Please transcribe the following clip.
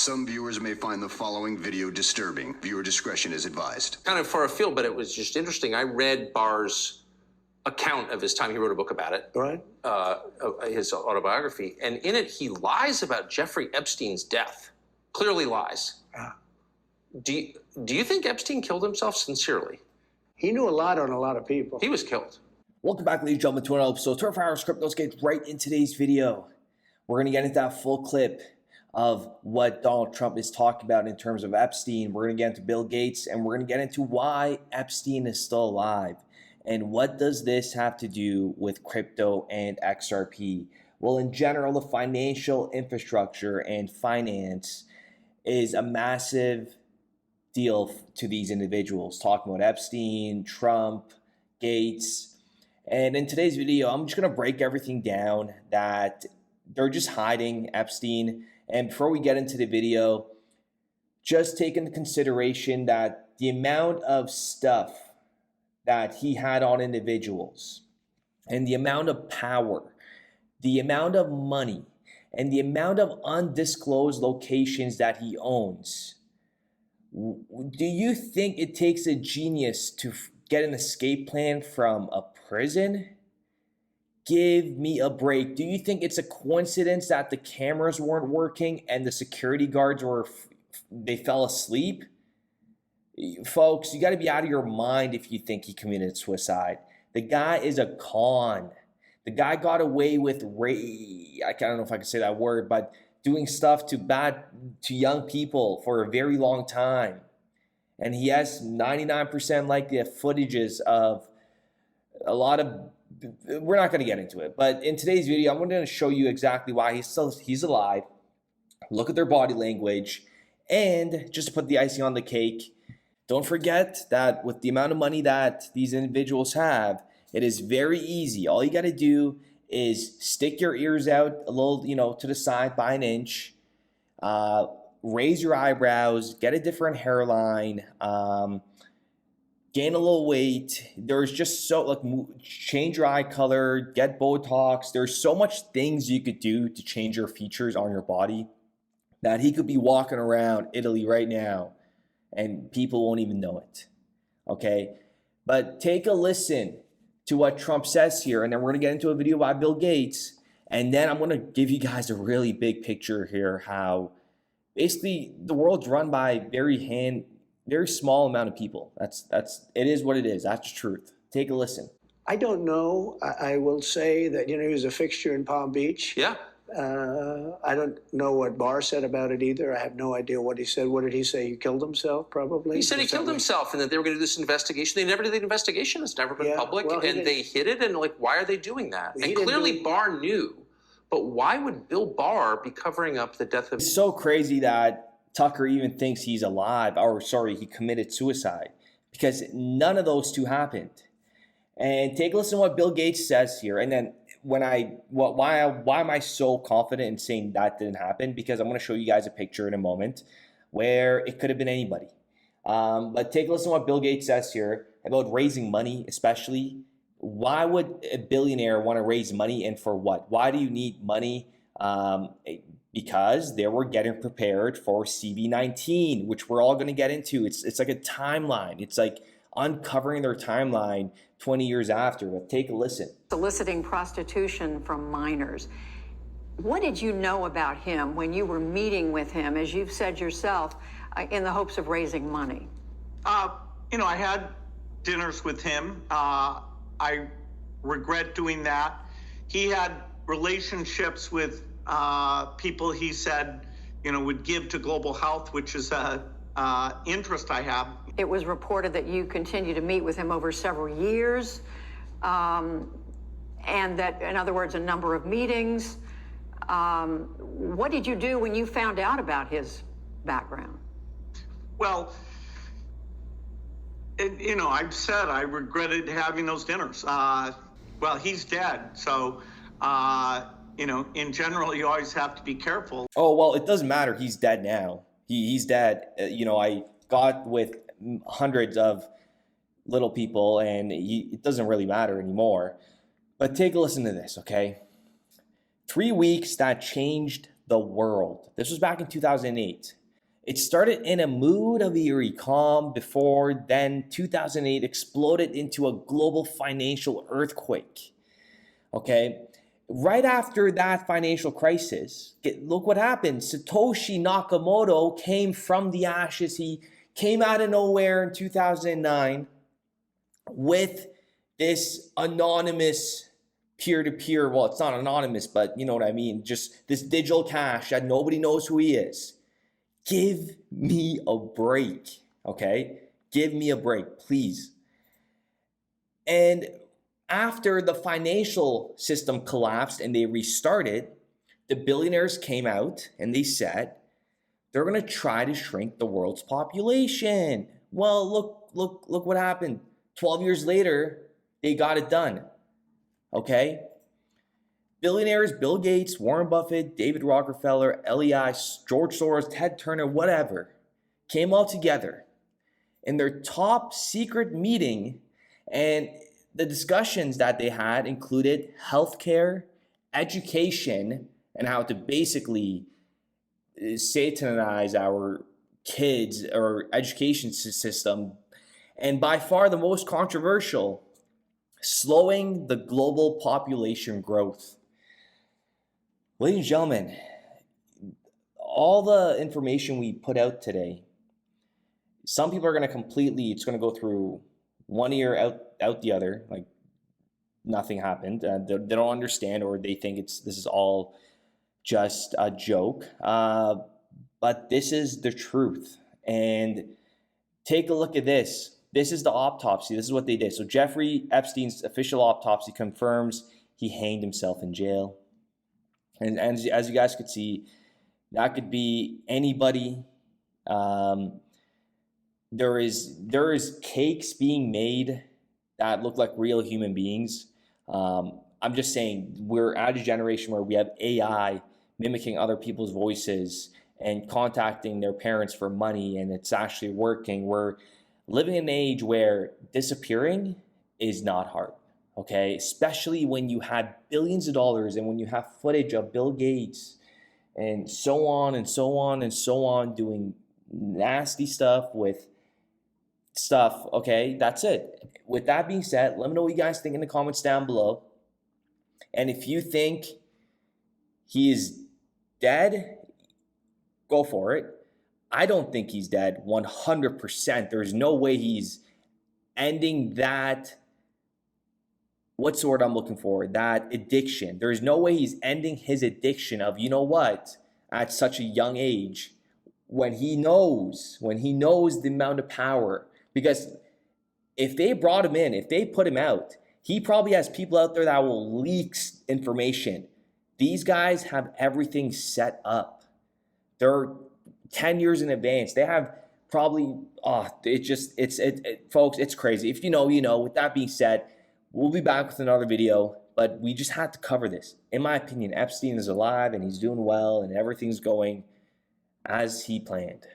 Some viewers may find the following video disturbing. Viewer discretion is advised. Kind of far afield, but it was just interesting. I read Barr's account of his time. He wrote a book about it, Right. His autobiography. And in it, he lies about Jeffrey Epstein's death. Clearly lies. Ah. Do you think Epstein killed himself sincerely? He knew a lot on a lot of people. He was killed. Welcome back, ladies and gentlemen, to another episode of 24 Hours Script. Let's get right in today's video. We're going to get into that full clip of what Donald Trump is talking about in terms of Epstein. We're going to get into Bill Gates, and we're going to get into why Epstein is still alive. And what does this have to do with crypto and XRP? Well, in general, the financial infrastructure and finance is a massive deal to these individuals. Talking about Epstein, Trump, Gates. And in today's video, I'm just going to break everything down that they're just hiding Epstein. And before we get into the video, just take into consideration that the amount of stuff that he had on individuals and the amount of power, the amount of money, and the amount of undisclosed locations that he owns. Do you think it takes a genius to get an escape plan from a prison? Give me a break. Do you think it's a coincidence that the cameras weren't working and the security guards they fell asleep? Folks, you got to be out of your mind if you think he committed suicide. The guy is a con. The guy got away with I don't know if I can say that word, but doing stuff to young people for a very long time. And he has 99% likely footages of a lot of. We're not going to get into it, but in today's video, I'm going to show you exactly why he's alive. Look at their body language, and just to put the icing on the cake, don't forget that with the amount of money that these individuals have, it is very easy. All you got to do is stick your ears out a little, to the side by an inch, raise your eyebrows, get a different hairline, gain a little weight. There's just change your eye color, get Botox. There's so much things you could do to change your features on your body that he could be walking around Italy right now and people won't even know it. Okay? But take a listen to what Trump says here, and then we're going to get into a video by Bill Gates, and then I'm going to give you guys a really big picture here how basically the world's run by very small amount of people. It is what it is. That's the truth. Take a listen. I don't know. I will say that, he was a fixture in Palm Beach. Yeah. I don't know what Barr said about it either. I have no idea what he said. What did he say? He killed himself, probably? He said he killed himself and that they were going to do this investigation. They never did the investigation. It's never been public. Well, and they hid it. And why are they doing that? And clearly Barr knew. But why would Bill Barr be covering up the death of... It's so crazy that Tucker even thinks he's alive, he committed suicide, because none of those two happened. And take a listen to what Bill Gates says here. And then why am I so confident in saying that didn't happen? Because I'm going to show you guys a picture in a moment where it could have been anybody. But take a listen to what Bill Gates says here about raising money, especially. Why would a billionaire want to raise money, and for what? Why do you need money? Because they were getting prepared for CV19, which we're all going to get into. It's like a timeline. It's like uncovering their timeline 20 years after. But take a listen. Soliciting prostitution from minors. What did you know about him when you were meeting with him, as you've said yourself, in the hopes of raising money? I had dinners with him. I regret doing that. He had relationships with people he said, would give to global health, which is a interest I have. It was reported that you continued to meet with him over several years, and that, in other words, a number of meetings. What did you do when you found out about his background? Well, I've said I regretted having those dinners. Well, he's dead, so... in general, you always have to be careful. Oh, well, it doesn't matter. He's dead now. He's dead. I got with hundreds of little people, and it doesn't really matter anymore. But take a listen to this, okay? 3 weeks that changed the world. This was back in 2008. It started in a mood of eerie calm before then 2008 exploded into a global financial earthquake. Okay? Right after that financial crisis, look what happened. Satoshi Nakamoto came from the ashes. He came out of nowhere in 2009 with this anonymous peer-to-peer, well, it's not anonymous, but you know what I mean, just this digital cash that nobody knows who he is. Give me a break, okay? Give me a break, please. And after the financial system collapsed and they restarted, the billionaires came out and they said they're going to try to shrink the world's population. Well, look what happened. 12 years later, they got it done. Okay? Billionaires, Bill Gates, Warren Buffett, David Rockefeller, LEI, George Soros, Ted Turner, whatever, came all together in their top secret meeting, and the discussions that they had included healthcare, education, and how to basically satanize our kids or education system. And by far the most controversial, slowing the global population growth. Ladies and gentlemen, all the information we put out today, some people are going to it's going to go through one ear out the other, like nothing happened. They don't understand, or they think this is all just a joke. But this is the truth. And take a look at this. This is the autopsy. This is what they did. So Jeffrey Epstein's official autopsy confirms he hanged himself in jail. And as you guys could see, that could be anybody. There is cakes being made that look like real human beings. I'm just saying, we're at a generation where we have AI mimicking other people's voices and contacting their parents for money, and it's actually working. We're living in an age where disappearing is not hard. Okay, especially when you had billions of dollars and when you have footage of Bill Gates and so on and so on and so on doing nasty stuff with stuff. Okay, that's it. With that being said, let me know what you guys think in the comments down below. And if you think he is dead, go for it. I don't think he's dead 100%. There's no way he's ending that. What's the word I'm looking for? That addiction. There's no way he's ending his addiction of, you know what, at such a young age, when he knows the amount of power. Because if they brought him in, if they put him out, he probably has people out there that will leak information. These guys have everything set up. They're 10 years in advance. They have probably, folks, it's crazy. If you know, you know. With that being said, we'll be back with another video, but we just had to cover this. In my opinion, Epstein is alive and he's doing well and everything's going as he planned.